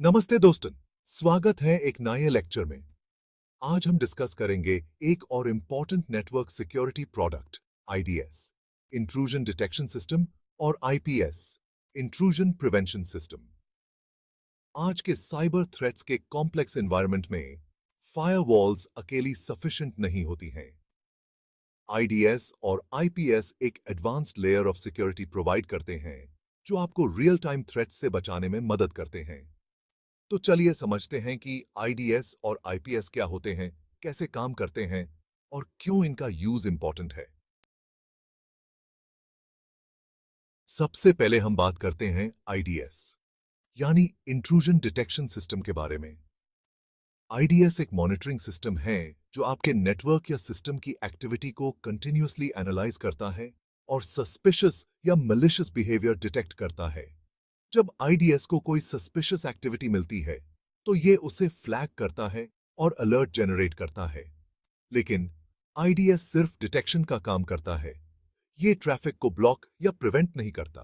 नमस्ते दोस्तन, स्वागत है एक नए लेक्चर में। आज हम डिस्कस करेंगे एक और important network security product IDs, intrusion detection system, और आईपीएस, इंट्रूजन प्रिवेंशन सिस्टम। आज के साइबर थ्रेट्स के कॉम्प्लेक्स एनवायरनमेंट में फायरवॉल्स अकेली सफिशिएंट नहीं होती हैं। आईडीएस और आईपीएस एक advanced layer of security provide करते हैं जो आपको रियल टाइम थ्रेट्स से बचाने में मदद करते हैं। तो चलिए समझते हैं कि आईडीएस और आईपीएस क्या होते हैं, कैसे काम करते हैं और क्यों इनका यूज इंपॉर्टेंट है। सबसे पहले हम बात करते हैं आईडीएस यानी इंट्रूजन डिटेक्शन सिस्टम के बारे में। आईडीएस एक मॉनिटरिंग सिस्टम है जो आपके नेटवर्क या सिस्टम की एक्टिविटी को कंटिन्यूअसली एनालाइज करता है और सस्पिशियस या मैलिशियस बिहेवियर डिटेक्ट करता है। जब आईडीएस को कोई सस्पिशियस एक्टिविटी मिलती है तो ये उसे फ्लैग करता है और अलर्ट जनरेट करता है। लेकिन आईडीएस सिर्फ डिटेक्शन का काम करता है, ये ट्रैफिक को ब्लॉक या प्रिवेंट नहीं करता।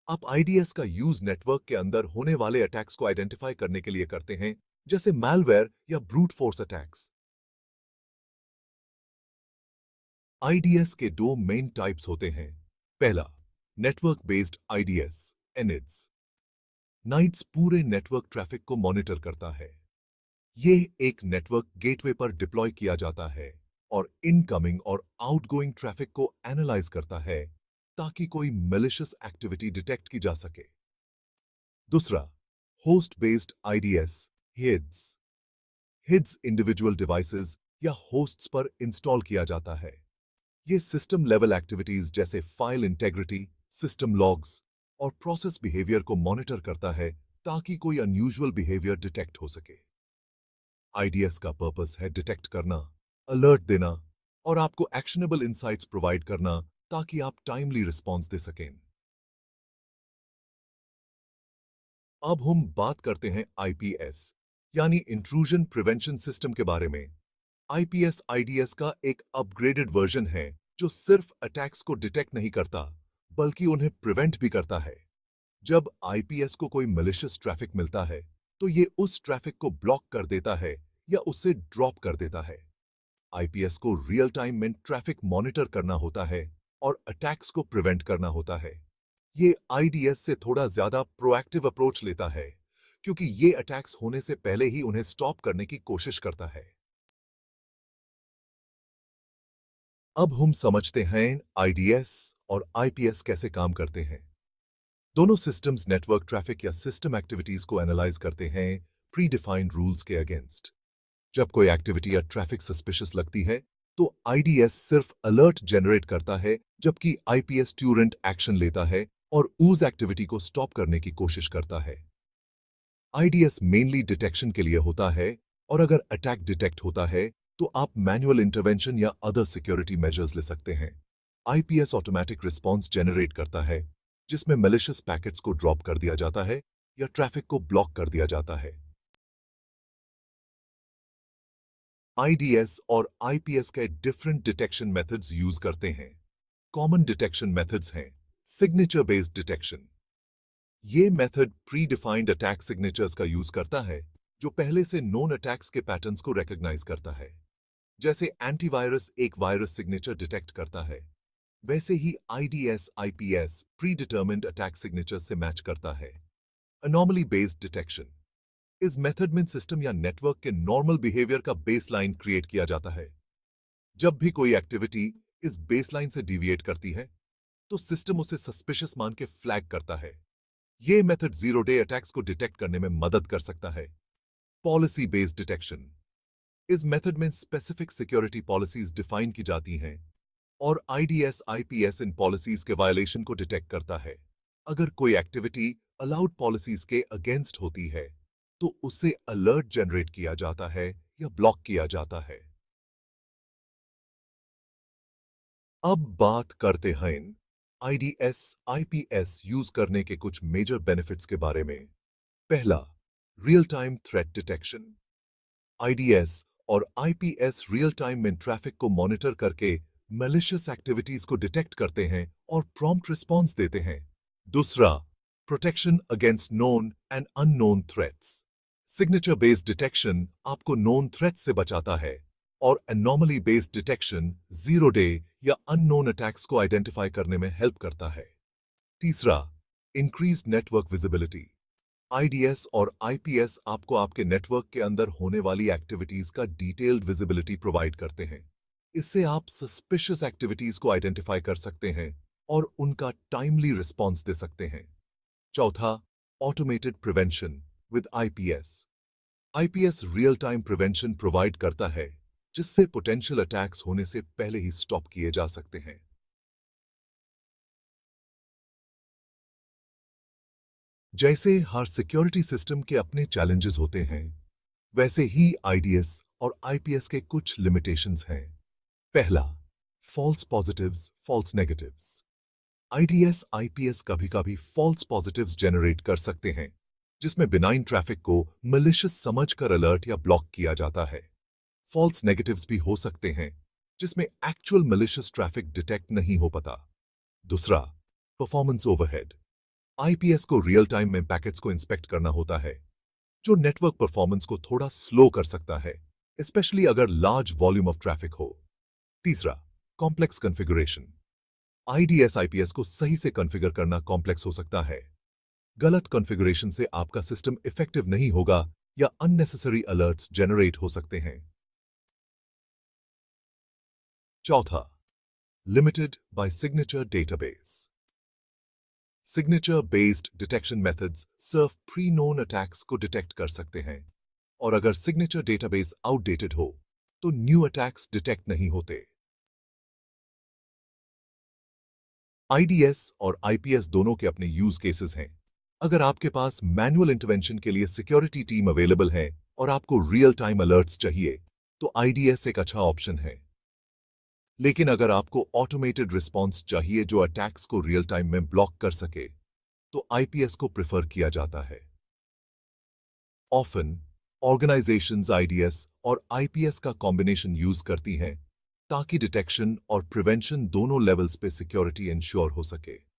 आप आईडीएस का यूज नेटवर्क के अंदर होने वाले अटैक्स को आइडेंटिफाई करने के लिए करते हैं, जैसे मैलवेयर या ब्रूट फोर्स अटैक्स। आईडीएस के दो मेन टाइप्स होते हैं। पहला, नेटवर्क बेस्ड आईडीएस, एनइड्स। नाइट्स पूरे नेटवर्क ट्रैफिक को मॉनिटर करता है। ये एक नेटवर्क गेटवे पर डिप्लॉय किया जाता है और इनकमिंग और आउटगोइंग ट्रैफिक को एनालाइज करता है ताकि कोई मैलिशियस एक्टिविटी डिटेक्ट की जा सके। दूसरा, host based IDS, HIDS. HIDS individual devices या होस्ट्स पर इंस्टॉल किया जाता है। ये सिस्टम लेवल एक्टिविटीज जैसे फाइल इंटेग्रिटी, सिस्टम लॉग्स और प्रोसेस बिहेवियर को मॉनिटर करता है ताकि कोई अनयूजुअल बिहेवियर डिटेक्ट हो सके। आईडीएस का पर्पस है डिटेक्ट करना, अलर्ट देना और आपको एक्शनेबल इंसाइट्स प्रोवाइड करना ताकि आप टाइमली रिस्पॉन्स दे सकें। अब हम बात करते हैं आईपीएस यानी इंट्रूजन प्रिवेंशन सिस्टम के बारे में। आईपीएस आईडीएस का एक अपग्रेडेड वर्जन है जो सिर्फ अटैक्स को डिटेक्ट नहीं करता बल्कि उन्हें प्रिवेंट भी करता है। जब आईपीएस को कोई मैलिशियस ट्रैफिक मिलता है तो ये उस ट्रैफिक को ब्लॉक कर देता है या उससे ड्रॉप कर देता है। आईपीएस को रियल टाइम में ट्रैफिक मॉनिटर करना होता है और अटैक्स को प्रिवेंट करना होता है। ये आईडीएस से थोड़ा ज्यादा प्रोएक्टिव अप्रोच लेता है क्योंकि ये अटैक्स होने से पहले ही उन्हें स्टॉप करने की कोशिश करता है। अब हम समझते हैं आईडीएस और आईपीएस कैसे काम करते हैं। दोनों सिस्टम्स नेटवर्क ट्रैफिक या सिस्टम एक्टिविटीज को एनालाइज करते हैं प्री डिफाइंड रूल्स के अगेंस्ट। जब कोई एक्टिविटी या ट्रैफिक सस्पिशियस लगती है तो आईडीएस सिर्फ अलर्ट जनरेट करता है जबकि आईपीएस ट्यूरेंट एक्शन लेता है और उस एक्टिविटी को स्टॉप करने की कोशिश करता है। आईडीएस मेनली डिटेक्शन के लिए होता है और अगर अटैक डिटेक्ट होता है तो आप मैनुअल इंटरवेंशन या अदर सिक्योरिटी मेजर्स ले सकते हैं। आईपीएस ऑटोमेटिक रिस्पॉन्स जनरेट करता है जिसमें मैलिशियस पैकेट्स को ड्रॉप कर दिया जाता है या ट्रैफिक को ब्लॉक कर दिया जाता है। आईडीएस और आईपीएस के डिफरेंट डिटेक्शन मेथड्स यूज करते हैं। कॉमन डिटेक्शन मेथड्स हैं सिग्नेचर बेस्ड डिटेक्शन। ये method pre defined attack signatures का यूज करता है जो पहले से नोन अटैक्स के पैटर्न्स को रिकॉग्नाइज करता है। जैसे एंटीवायरस एक वायरस सिग्नेचर डिटेक्ट करता है, वैसे ही IDS IPS pre determined attack signature से मैच करता है। अनॉमली बेस्ड डिटेक्शन, इस मेथड में सिस्टम या नेटवर्क के नॉर्मल बिहेवियर का बेसलाइन क्रिएट किया जाता है। जब भी कोई एक्टिविटी इस बेसलाइन से डिविएट करती है तो सिस्टम उसे सस्पिशियस मान के फ्लैग करता है। यह मेथड जीरो डे अटैक्स को डिटेक्ट करने में मदद कर सकता है। पॉलिसी बेस्ड डिटेक्शन, इस मेथड में स्पेसिफिक सिक्योरिटी पॉलिसीज डिफाइन की जाती हैं और आईडीएस आईपीएस इन पॉलिसीज के वायलेशन को डिटेक्ट करता है। अगर कोई एक्टिविटी अलाउड पॉलिसीज के अगेंस्ट होती है तो उससे अलर्ट जनरेट किया जाता है या ब्लॉक किया जाता है। अब बात करते हैं आईडीएस आईपीएस यूज करने के कुछ मेजर बेनिफिट्स के बारे में। पहला, real time threat detection. IDs और आईपीएस रियल टाइम में ट्रैफिक को मॉनिटर करके मैलिशियस एक्टिविटीज को डिटेक्ट करते हैं और प्रॉम्प्ट रिस्पॉन्स देते हैं। दूसरा, protection against known and unknown threats. Signature based detection आपको नोन थ्रेट से बचाता है और anomaly based detection zero day या अननोन अटैक्स को आइडेंटिफाई करने में हेल्प करता है। तीसरा, इंक्रीज नेटवर्क विजिबिलिटी। आईडीएस और आईपीएस आपको आपके नेटवर्क के अंदर होने वाली एक्टिविटीज का डिटेल्ड विजिबिलिटी प्रोवाइड करते हैं। इससे आप सस्पिशियस एक्टिविटीज को आइडेंटिफाई कर सकते हैं और उनका टाइमली रिस्पॉन्स दे सकते हैं। चौथा, automated prevention with IPS. IPS real time prevention provide करता है जिससे पोटेंशियल अटैक्स होने से पहले ही स्टॉप किए जा सकते हैं। जैसे हर सिक्योरिटी सिस्टम के अपने चैलेंजेस होते हैं, वैसे ही आईडीएस और आईपीएस के कुछ लिमिटेशंस हैं। पहला, false positives, false negatives. IDS IPS कभी-कभी फॉल्स पॉजिटिव्स जनरेट कर सकते हैं, जिसमें बिनाइन ट्रैफिक को मलिशियस समझकर अलर्ट या ब्लॉक किया जाता है। फॉल्स नेगेटिव्स भी हो सकते हैं, जिसमें एक्चुअल मलिशियस ट्रैफिक डिटेक्ट नहीं हो पाता। दूसरा, परफॉर्मेंस ओवरहेड। आईपीएस को रियल टाइम में पैकेट्स को इंस्पेक्ट करना होता है, जो नेटवर्क परफॉर्मेंस को थोड़ा स्लो कर सकता है, स्पेशली अगर लार्ज वॉल्यूम ऑफ ट्रैफिक हो। तीसरा, कॉम्प्लेक्स कॉन्फ़िगरेशन। आईडीएस आईपीएस को सही से कॉन्फ़िगर करना कॉम्प्लेक्स हो सकता है। गलत कॉन्फ़िगरेशन से आपका सिस्टम इफेक्टिव नहीं होगा या अननेसेसरी अलर्ट्स जनरेट हो सकते हैं। चौथा, limited by signature database. Signature based detection methods सिर्फ प्री नोन अटैक्स को डिटेक्ट कर सकते हैं, और अगर सिग्नेचर डेटाबेस आउटडेटेड हो तो न्यू अटैक्स डिटेक्ट नहीं होते। आईडीएस और आईपीएस दोनों के अपने यूज केसेस हैं। अगर आपके पास मैनुअल इंटरवेंशन के लिए सिक्योरिटी टीम अवेलेबल है और आपको रियल टाइम अलर्ट्स चाहिए, तो आईडीएस एक अच्छा ऑप्शन है। लेकिन अगर आपको ऑटोमेटेड रिस्पॉन्स चाहिए जो अटैक्स को रियल टाइम में ब्लॉक कर सके, तो आईपीएस को प्रेफर किया जाता है। ऑफन ऑर्गेनाइजेशंस आईडीएस और आईपीएस का कॉम्बिनेशन यूज करती हैं ताकि डिटेक्शन और प्रिवेंशन दोनों लेवल्स पे सिक्योरिटी इंश्योर हो सके।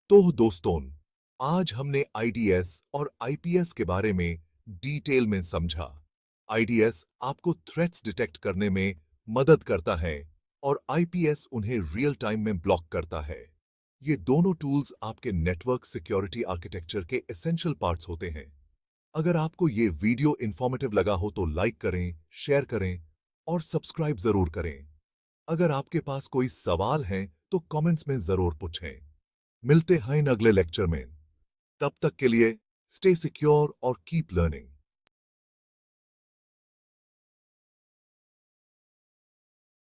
तो दोस्तों, आज हमने आईडीएस और आईपीएस के बारे में डिटेल में समझा। आईडीएस आपको थ्रेट्स डिटेक्ट करने में मदद करता है और आईपीएस उन्हें रियल टाइम में ब्लॉक करता है। ये दोनों टूल्स आपके नेटवर्क सिक्योरिटी आर्किटेक्चर के एसेंशियल पार्ट्स होते हैं। अगर आपको ये वीडियो इंफॉर्मेटिव लगा हो तो लाइक करें, शेयर करें और सब्सक्राइब जरूर करें। अगर आपके पास कोई सवाल है तो कमेंट्स में जरूर पूछें। मिलते हैं अगले लेक्चर में। तब तक के लिए स्टे सिक्योर और कीप लर्निंग।